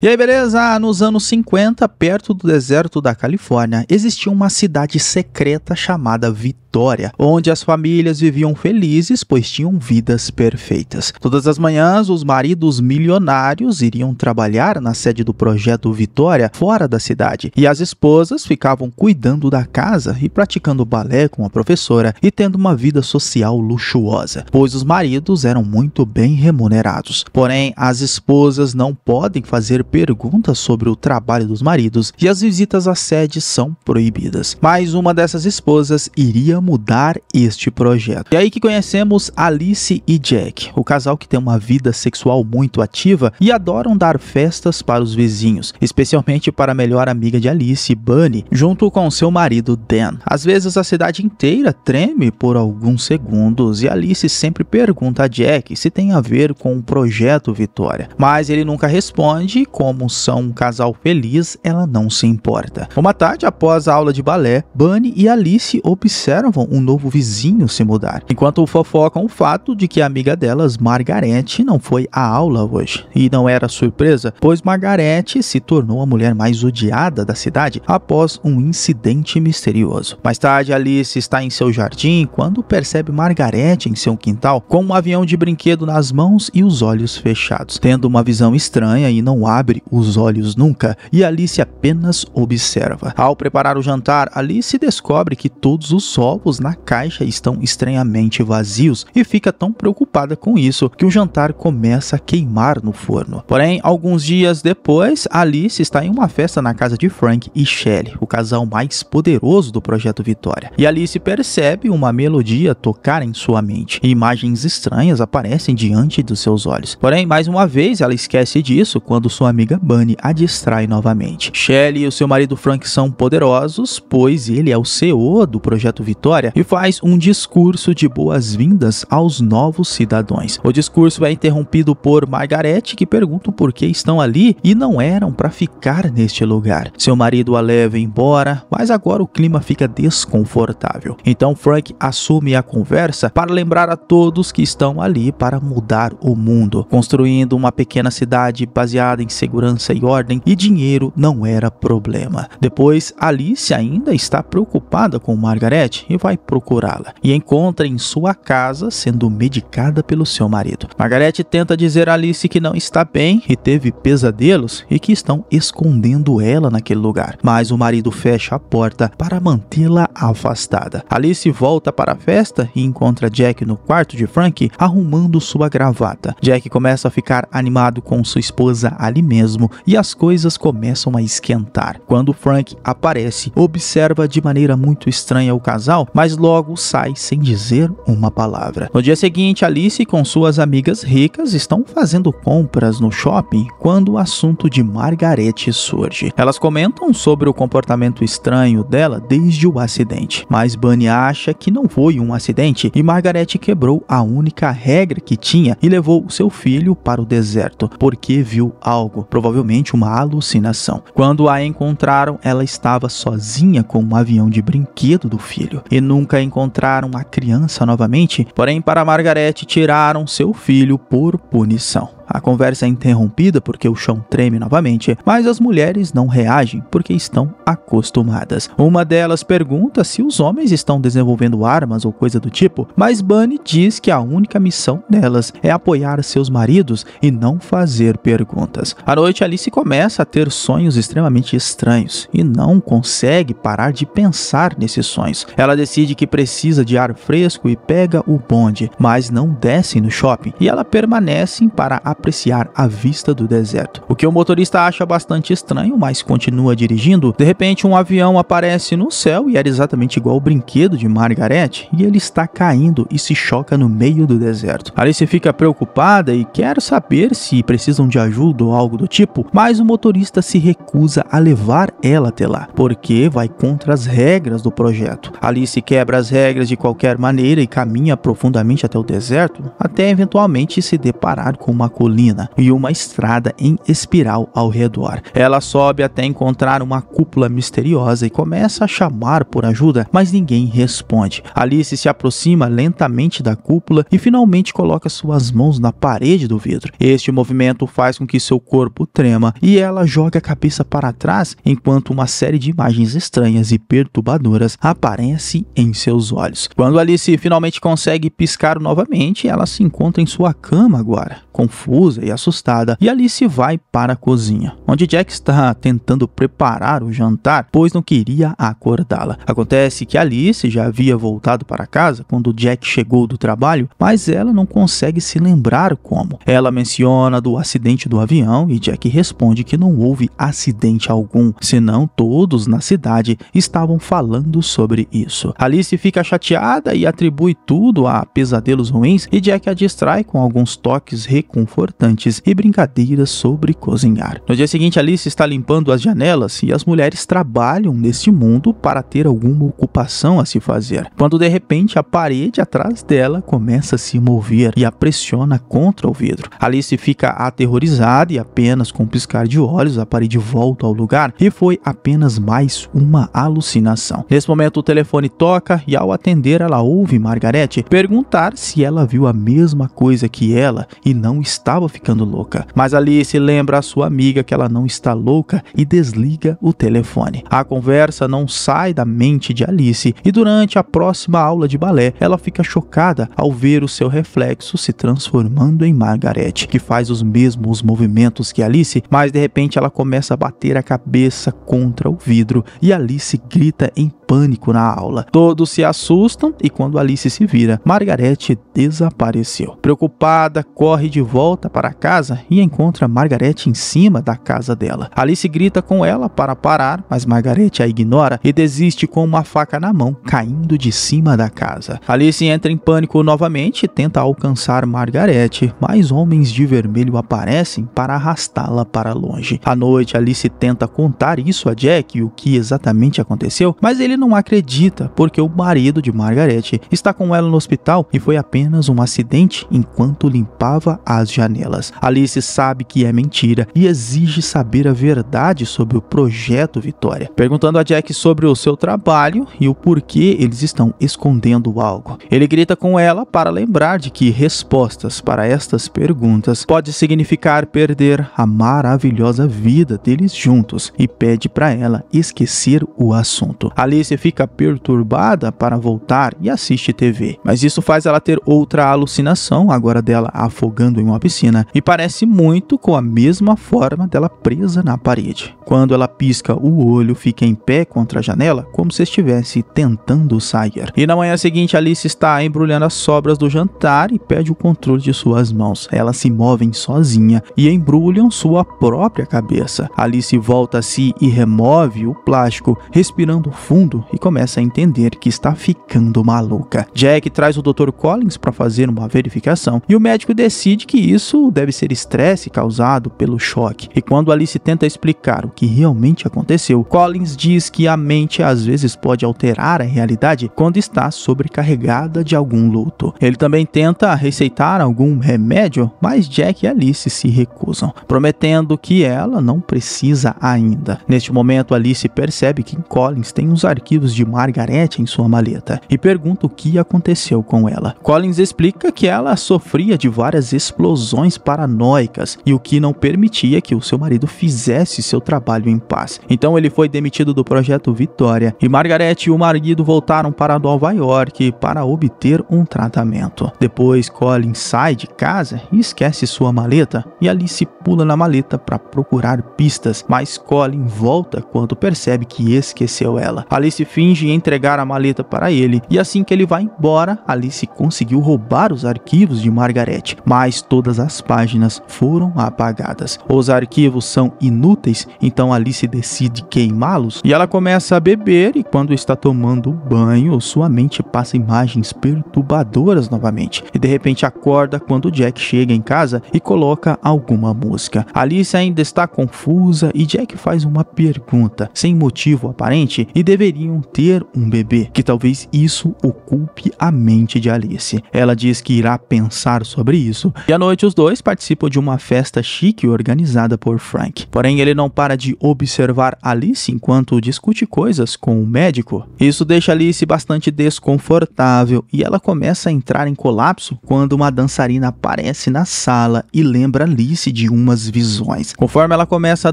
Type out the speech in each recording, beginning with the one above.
E aí, beleza? Nos anos 50, perto do deserto da Califórnia, existia uma cidade secreta chamada Vitória, onde as famílias viviam felizes, pois tinham vidas perfeitas. Todas as manhãs, os maridos milionários iriam trabalhar na sede do projeto Vitória, fora da cidade, e as esposas ficavam cuidando da casa e praticando balé com a professora e tendo uma vida social luxuosa, pois os maridos eram muito bem remunerados. Porém, as esposas não podem fazer perguntas sobre o trabalho dos maridos e as visitas à sede são proibidas. Mas uma dessas esposas iria mudar este projeto. E aí que conhecemos Alice e Jack, o casal que tem uma vida sexual muito ativa e adoram dar festas para os vizinhos, especialmente para a melhor amiga de Alice, Bunny, junto com seu marido Dan. Às vezes a cidade inteira treme por alguns segundos e Alice sempre pergunta a Jack se tem a ver com o projeto Vitória, mas ele nunca responde. Como são um casal feliz, ela não se importa. Uma tarde após a aula de balé, Bunny e Alice observam um novo vizinho se mudar, enquanto fofocam o fato de que a amiga delas, Margaret, não foi à aula hoje. E não era surpresa, pois Margaret se tornou a mulher mais odiada da cidade após um incidente misterioso. Mais tarde, Alice está em seu jardim quando percebe Margaret em seu quintal com um avião de brinquedo nas mãos e os olhos fechados, tendo uma visão estranha e não abre os olhos nunca, e Alice apenas observa. Ao preparar o jantar, Alice descobre que todos os ovos na caixa estão estranhamente vazios e fica tão preocupada com isso que o jantar começa a queimar no forno. Porém, alguns dias depois, Alice está em uma festa na casa de Frank e Shelley, o casal mais poderoso do projeto Vitória. E Alice percebe uma melodia tocar em sua mente e imagens estranhas aparecem diante dos seus olhos. Porém, mais uma vez, ela esquece disso quando sua amiga Bunny a distrai novamente. Shelley e o seu marido Frank são poderosos, pois ele é o CEO do projeto Vitória e faz um discurso de boas-vindas aos novos cidadãos. O discurso é interrompido por Margaret, que pergunta por que estão ali e não eram para ficar neste lugar. Seu marido a leva embora, mas agora o clima fica desconfortável. Então Frank assume a conversa para lembrar a todos que estão ali para mudar o mundo, construindo uma pequena cidade baseada em segurança e ordem, e dinheiro não era problema. Depois, Alice ainda está preocupada com Margaret e vai procurá-la, e encontra em sua casa sendo medicada pelo seu marido. Margaret tenta dizer a Alice que não está bem e teve pesadelos e que estão escondendo ela naquele lugar, mas o marido fecha a porta para mantê-la afastada. Alice volta para a festa e encontra Jack no quarto de Frank arrumando sua gravata. Jack começa a ficar animado com sua esposa ali mesmo e as coisas começam a esquentar. Quando Frank aparece, observa de maneira muito estranha o casal, mas logo sai sem dizer uma palavra. No dia seguinte, Alice com suas amigas ricas estão fazendo compras no shopping quando o assunto de Margaret surge. Elas comentam sobre o comportamento estranho dela desde o acidente, mas Bunny acha que não foi um acidente e Margaret quebrou a única regra que tinha e levou seu filho para o deserto porque viu algo, provavelmente uma alucinação. Quando a encontraram, ela estava sozinha com um avião de brinquedo do filho e nunca encontraram a criança novamente, porém para Margaret tiraram seu filho por punição. A conversa é interrompida porque o chão treme novamente, mas as mulheres não reagem porque estão acostumadas. Uma delas pergunta se os homens estão desenvolvendo armas ou coisa do tipo, mas Bunny diz que a única missão delas é apoiar seus maridos e não fazer perguntas. À noite, Alice começa a ter sonhos extremamente estranhos e não consegue parar de pensar nesses sonhos. Ela decide que precisa de ar fresco e pega o bonde, mas não desce no shopping e ela permanece para apreciar a vista do deserto. O que o motorista acha bastante estranho, mas continua dirigindo. De repente, um avião aparece no céu e era exatamente igual ao brinquedo de Margaret, e ele está caindo e se choca no meio do deserto. Alice fica preocupada e quer saber se precisam de ajuda ou algo do tipo, mas o motorista se recusa a levar ela até lá, porque vai contra as regras do projeto. Alice quebra as regras de qualquer maneira e caminha profundamente até o deserto, até eventualmente se deparar com uma colina colina e uma estrada em espiral ao redor. Ela sobe até encontrar uma cúpula misteriosa e começa a chamar por ajuda, mas ninguém responde. Alice se aproxima lentamente da cúpula e finalmente coloca suas mãos na parede do vidro. Este movimento faz com que seu corpo trema e ela joga a cabeça para trás enquanto uma série de imagens estranhas e perturbadoras aparece em seus olhos. Quando Alice finalmente consegue piscar novamente, ela se encontra em sua cama agora, confusa e assustada, e Alice vai para a cozinha, onde Jack está tentando preparar o jantar, pois não queria acordá-la. Acontece que Alice já havia voltado para casa quando Jack chegou do trabalho, mas ela não consegue se lembrar como. Ela menciona do acidente do avião e Jack responde que não houve acidente algum, senão todos na cidade estavam falando sobre isso. Alice fica chateada e atribui tudo a pesadelos ruins e Jack a distrai com alguns toques reconfortantes e brincadeiras sobre cozinhar. No dia seguinte, Alice está limpando as janelas e as mulheres trabalham neste mundo para ter alguma ocupação a se fazer, quando de repente a parede atrás dela começa a se mover e a pressiona contra o vidro. Alice fica aterrorizada e apenas com um piscar de olhos a parede volta ao lugar e foi apenas mais uma alucinação. Nesse momento o telefone toca e ao atender ela ouve Margaret perguntar se ela viu a mesma coisa que ela e não estava ficando louca. Mas Alice lembra a sua amiga que ela não está louca e desliga o telefone. A conversa não sai da mente de Alice e durante a próxima aula de balé ela fica chocada ao ver o seu reflexo se transformando em Margaret, que faz os mesmos movimentos que Alice, mas de repente ela começa a bater a cabeça contra o vidro e Alice grita em pânico na aula. Todos se assustam e quando Alice se vira, Margaret desapareceu. Preocupada, corre de volta para casa e encontra Margaret em cima da casa dela. Alice grita com ela para parar, mas Margaret a ignora e desiste com uma faca na mão, caindo de cima da casa. Alice entra em pânico novamente e tenta alcançar Margaret, mas homens de vermelho aparecem para arrastá-la para longe. À noite, Alice tenta contar isso a Jack, o que exatamente aconteceu, mas ele não acredita porque o marido de Margaret está com ela no hospital e foi apenas um acidente enquanto limpava as janelas. Alice sabe que é mentira e exige saber a verdade sobre o projeto Vitória, perguntando a Jack sobre o seu trabalho e o porquê eles estão escondendo algo. Ele grita com ela para lembrar de que respostas para estas perguntas pode significar perder a maravilhosa vida deles juntos e pede para ela esquecer o assunto. Alice fica perturbada para voltar e assiste TV, mas isso faz ela ter outra alucinação, agora dela afogando em uma piscina, e parece muito com a mesma forma dela presa na parede. Quando ela pisca o olho, fica em pé contra a janela, como se estivesse tentando sair. E na manhã seguinte, Alice está embrulhando as sobras do jantar e perde o controle de suas mãos. Elas se movem sozinha e embrulham sua própria cabeça. Alice volta a si e remove o plástico, respirando fundo e começa a entender que está ficando maluca. Jack traz o Dr. Collins para fazer uma verificação e o médico decide que isso deve ser estresse causado pelo choque. E quando Alice tenta explicar o que realmente aconteceu, Collins diz que a mente às vezes pode alterar a realidade quando está sobrecarregada de algum luto. Ele também tenta receitar algum remédio, mas Jack e Alice se recusam, prometendo que ela não precisa ainda. Neste momento, Alice percebe que Collins tem uns arquivos de Margaret em sua maleta e pergunta o que aconteceu com ela. Collins explica que ela sofria de várias explosões paranoicas e o que não permitia que o seu marido fizesse seu trabalho em paz. Então ele foi demitido do projeto Vitória e Margaret e o marido voltaram para Nova York para obter um tratamento. Depois, Collins sai de casa e esquece sua maleta e Alice pula na maleta para procurar pistas, mas Collins volta quando percebe que esqueceu ela. Alice finge entregar a maleta para ele e assim que ele vai embora, Alice conseguiu roubar os arquivos de Margaret, mas todas as páginas foram apagadas. Os arquivos são inúteis, então Alice decide queimá-los e ela começa a beber e quando está tomando banho, sua mente passa imagens perturbadoras novamente e de repente acorda quando Jack chega em casa e coloca alguma música. Alice ainda está confusa e Jack faz uma pergunta sem motivo aparente e deveria queriam ter um bebê, que talvez isso ocupe a mente de Alice. Ela diz que irá pensar sobre isso, e à noite os dois participam de uma festa chique organizada por Frank. Porém, ele não para de observar Alice enquanto discute coisas com o médico. Isso deixa Alice bastante desconfortável e ela começa a entrar em colapso quando uma dançarina aparece na sala e lembra Alice de umas visões. Conforme ela começa a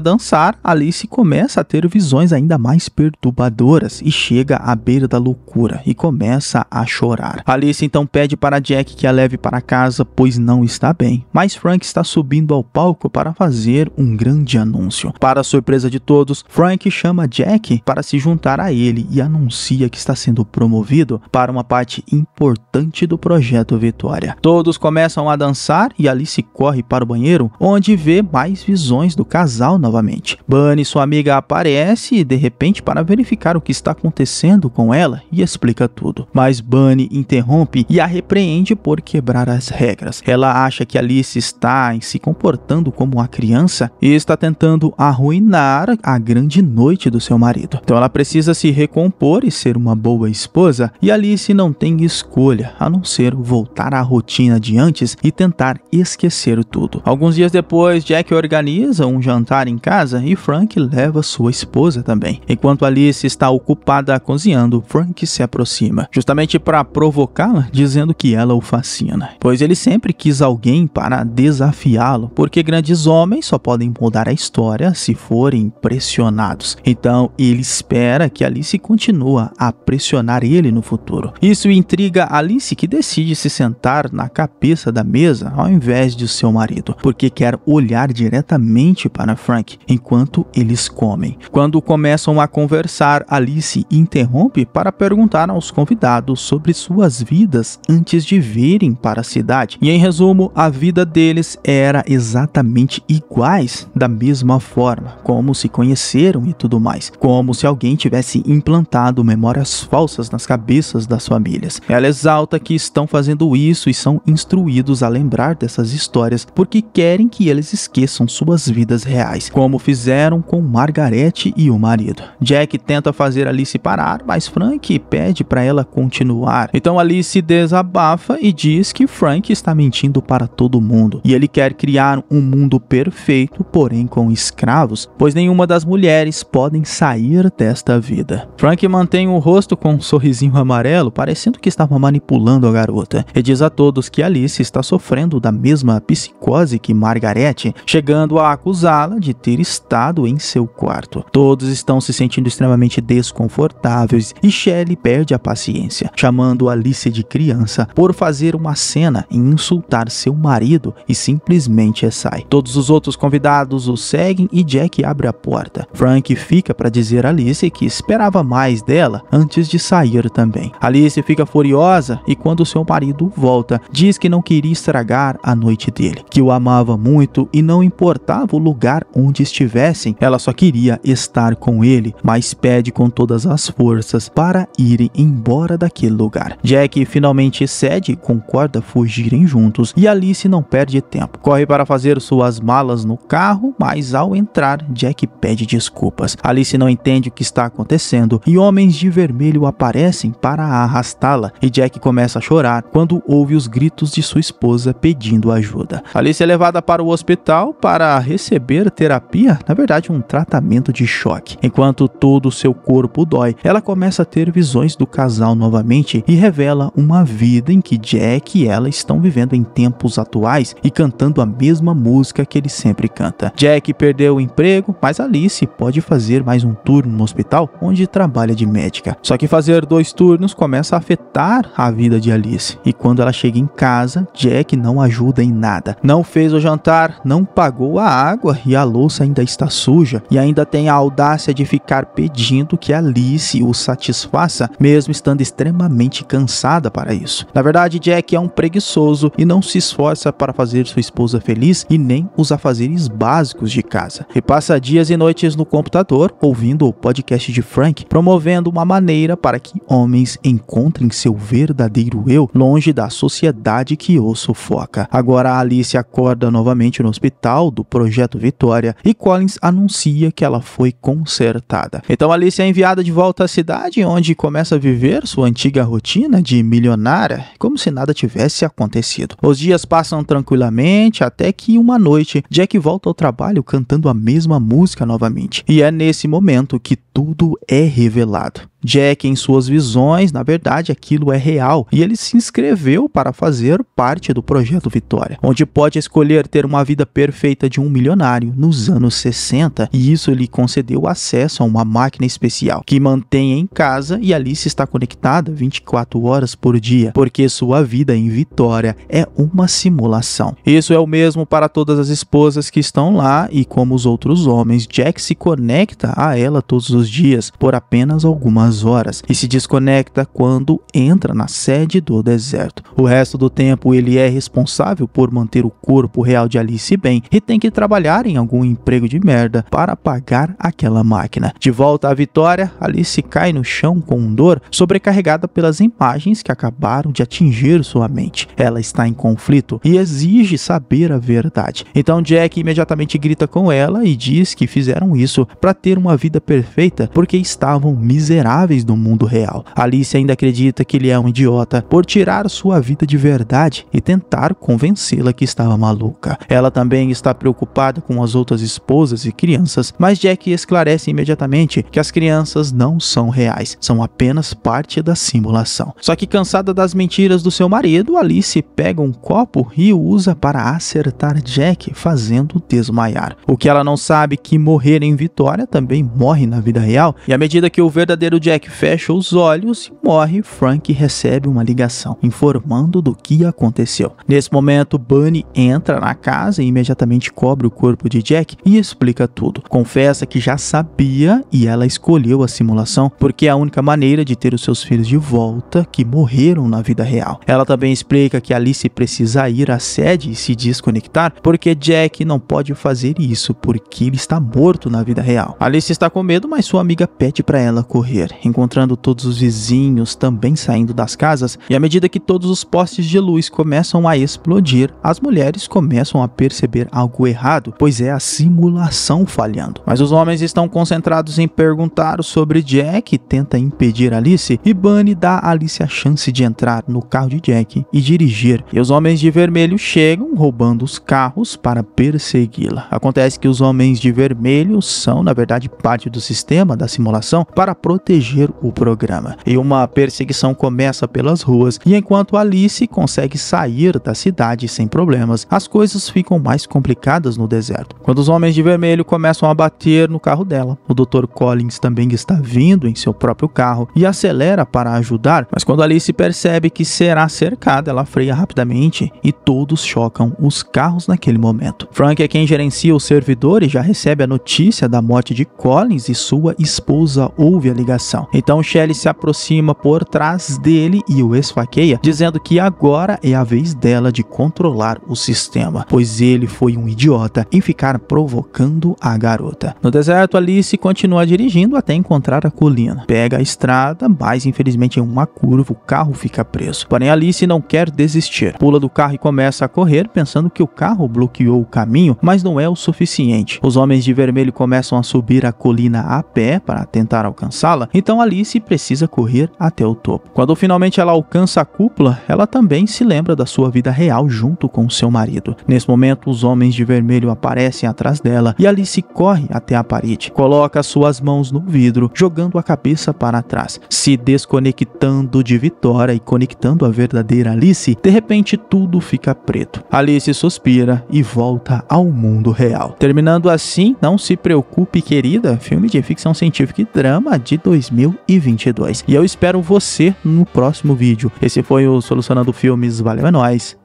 dançar, Alice começa a ter visões ainda mais perturbadoras e chega à beira da loucura e começa a chorar. Alice então pede para Jack que a leve para casa, pois não está bem, mas Frank está subindo ao palco para fazer um grande anúncio. Para a surpresa de todos, Frank chama Jack para se juntar a ele e anuncia que está sendo promovido para uma parte importante do projeto Vitória. Todos começam a dançar e Alice corre para o banheiro, onde vê mais visões do casal novamente. Bunny, sua amiga, aparece de repente para verificar o que está acontecendo com ela e explica tudo. Mas Bunny interrompe e a repreende por quebrar as regras. Ela acha que Alice está se comportando como uma criança e está tentando arruinar a grande noite do seu marido. Então ela precisa se recompor e ser uma boa esposa, e Alice não tem escolha a não ser voltar à rotina de antes e tentar esquecer tudo. Alguns dias depois, Jack organiza um jantar em casa e Frank leva sua esposa também. Enquanto Alice está ocupada cozinhando, Frank se aproxima, justamente para provocá-la, dizendo que ela o fascina, pois ele sempre quis alguém para desafiá-lo, porque grandes homens só podem mudar a história se forem pressionados. Então ele espera que Alice continue a pressionar ele no futuro. Isso intriga Alice, que decide se sentar na cabeça da mesa ao invés de seu marido, porque quer olhar diretamente para Frank enquanto eles comem. Quando começam a conversar, Alice interrompe para perguntar aos convidados sobre suas vidas antes de virem para a cidade. E em resumo, a vida deles era exatamente iguais, da mesma forma, como se conheceram e tudo mais, como se alguém tivesse implantado memórias falsas nas cabeças das famílias. Ela exalta que estão fazendo isso e são instruídos a lembrar dessas histórias porque querem que eles esqueçam suas vidas reais, como fizeram com Margaret e o marido. Jack tenta fazer Alice parar, mas Frank pede para ela continuar. Então Alice desabafa e diz que Frank está mentindo para todo mundo e ele quer criar um mundo perfeito, porém com escravos, pois nenhuma das mulheres podem sair desta vida. Frank mantém o rosto com um sorrisinho amarelo, parecendo que estava manipulando a garota, e diz a todos que Alice está sofrendo da mesma psicose que Margaret, chegando a acusá-la de ter estado em seu quarto. Todos estão se sentindo extremamente desconfortáveis e Shelley perde a paciência, chamando Alice de criança por fazer uma cena e insultar seu marido, e simplesmente sai. Todos os outros convidados o seguem e Jack abre a porta. Frank fica para dizer a Alice que esperava mais dela antes de sair também. Alice fica furiosa e quando seu marido volta, diz que não queria estragar a noite dele, que o amava muito e não importava o lugar onde estivessem, ela só queria estar com ele, mas pede com todas as forças para irem embora daquele lugar. Jack finalmente cede e concorda fugirem juntos, e Alice não perde tempo. Corre para fazer suas malas no carro, mas ao entrar, Jack pede desculpas. Alice não entende o que está acontecendo e homens de vermelho aparecem para arrastá-la, e Jack começa a chorar quando ouve os gritos de sua esposa pedindo ajuda. Alice é levada para o hospital para receber terapia, na verdade um tratamento de choque. Enquanto todo o seu corpo dói, ela começa a ter visões do casal novamente e revela uma vida em que Jack e ela estão vivendo em tempos atuais e cantando a mesma música que ele sempre canta. Jack perdeu o emprego, mas Alice pode fazer mais um turno no hospital onde trabalha de médica. Só que fazer 2 turnos começa a afetar a vida de Alice, e quando ela chega em casa, Jack não ajuda em nada. Não fez o jantar, não pagou a água e a louça ainda está suja, e ainda tem a audácia de ficar pedindo que Alice o satisfaça, mesmo estando extremamente cansada para isso. Na verdade, Jack é um preguiçoso e não se esforça para fazer sua esposa feliz e nem os afazeres básicos de casa. E passa dias e noites no computador ouvindo o podcast de Frank, promovendo uma maneira para que homens encontrem seu verdadeiro eu longe da sociedade que o sufoca. Agora Alice acorda novamente no hospital do Projeto Vitória e Collins anuncia que ela foi consertada. Então Alice é enviada levada de volta à cidade, onde começa a viver sua antiga rotina de milionária, como se nada tivesse acontecido. Os dias passam tranquilamente, até que uma noite, Jack volta ao trabalho cantando a mesma música novamente. E é nesse momento que tudo é revelado. Jack, em suas visões, na verdade aquilo é real, e ele se inscreveu para fazer parte do Projeto Vitória, onde pode escolher ter uma vida perfeita de um milionário nos anos 60, e isso lhe concedeu acesso a uma máquina especial que mantém em casa, e Alice está conectada 24 horas por dia, porque sua vida em Vitória é uma simulação. Isso é o mesmo para todas as esposas que estão lá, e como os outros homens, Jack se conecta a ela todos os dias por apenas algumas horas e se desconecta quando entra na sede do deserto. O resto do tempo ele é responsável por manter o corpo real de Alice bem e tem que trabalhar em algum emprego de merda para pagar aquela máquina. De volta à Vitória, Alice cai no chão com dor, sobrecarregada pelas imagens que acabaram de atingir sua mente. Ela está em conflito e exige saber a verdade. Então Jack imediatamente grita com ela e diz que fizeram isso para ter uma vida perfeita porque estavam miseráveis no mundo real. Alice ainda acredita que ele é um idiota por tirar sua vida de verdade e tentar convencê-la que estava maluca. Ela também está preocupada com as outras esposas e crianças, mas Jack esclarece imediatamente que as crianças não são reais, são apenas parte da simulação. Só que cansada das mentiras do seu marido, Alice pega um copo e o usa para acertar Jack, fazendo desmaiar. O que ela não sabe é que morrer em Vitória também morre na vida real, e à medida que o verdadeiro Jack fecha os olhos e morre, Frank recebe uma ligação informando do que aconteceu. Nesse momento, Bunny entra na casa e imediatamente cobre o corpo de Jack e explica tudo. Confessa que já sabia e ela escolheu a simulação porque é a única maneira de ter os seus filhos de volta que morreram na vida real. Ela também explica que Alice precisa ir à sede e se desconectar porque Jack não pode fazer isso porque ele está morto na vida real. Alice está com medo, mas sua amiga pede para ela correr, encontrando todos os vizinhos também saindo das casas, e à medida que todos os postes de luz começam a explodir, as mulheres começam a perceber algo errado, pois é a simulação falhando. Mas os homens estão concentrados em perguntar sobre Jack e tenta impedir Alice, e Bunny dá a Alice a chance de entrar no carro de Jack e dirigir, e os homens de vermelho chegam roubando os carros para persegui-la. Acontece que os homens de vermelho são na verdade parte do sistema da simulação para proteger o programa, e uma perseguição começa pelas ruas, e enquanto Alice consegue sair da cidade sem problemas, as coisas ficam mais complicadas no deserto. Quando os homens de vermelho começam a bater no carro dela, o Dr. Collins também está vindo em seu próprio carro e acelera para ajudar, mas quando Alice percebe que será cercada, ela freia rapidamente e todos chocam os carros naquele momento. Frank é quem gerencia o servidor e já recebe a notícia da morte de Collins, e sua esposa ouve a ligação. Então Shelley se aproxima por trás dele e o esfaqueia, dizendo que agora é a vez dela de controlar o sistema, pois ele foi um idiota em ficar provocando a garota. No deserto, Alice continua dirigindo até encontrar a colina. Pega a estrada, mas infelizmente em uma curva o carro fica preso. Porém, Alice não quer desistir. Pula do carro e começa a correr, pensando que o carro bloqueou o caminho, mas não é o suficiente. Os homens de vermelho começam a subir a colina a pé para tentar alcançá-la, então Alice precisa correr até o topo. Quando finalmente ela alcança a cúpula, ela também se lembra da sua vida real junto com seu marido. Nesse momento, os homens de vermelho aparecem atrás dela e Alice corre até a parede, coloca suas mãos no vidro, jogando a cabeça para trás, se desconectando de Vitória e conectando a verdadeira Alice. De repente, tudo fica preto. Alice suspira e volta ao mundo real. Terminando assim, Não Se Preocupe, Querida, filme de ficção científica e drama de 2022. E eu espero você no próximo vídeo. Esse foi o Solucionando Filmes. Valeu, é nóis.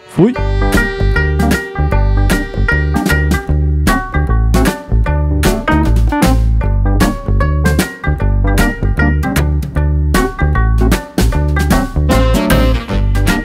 Fui!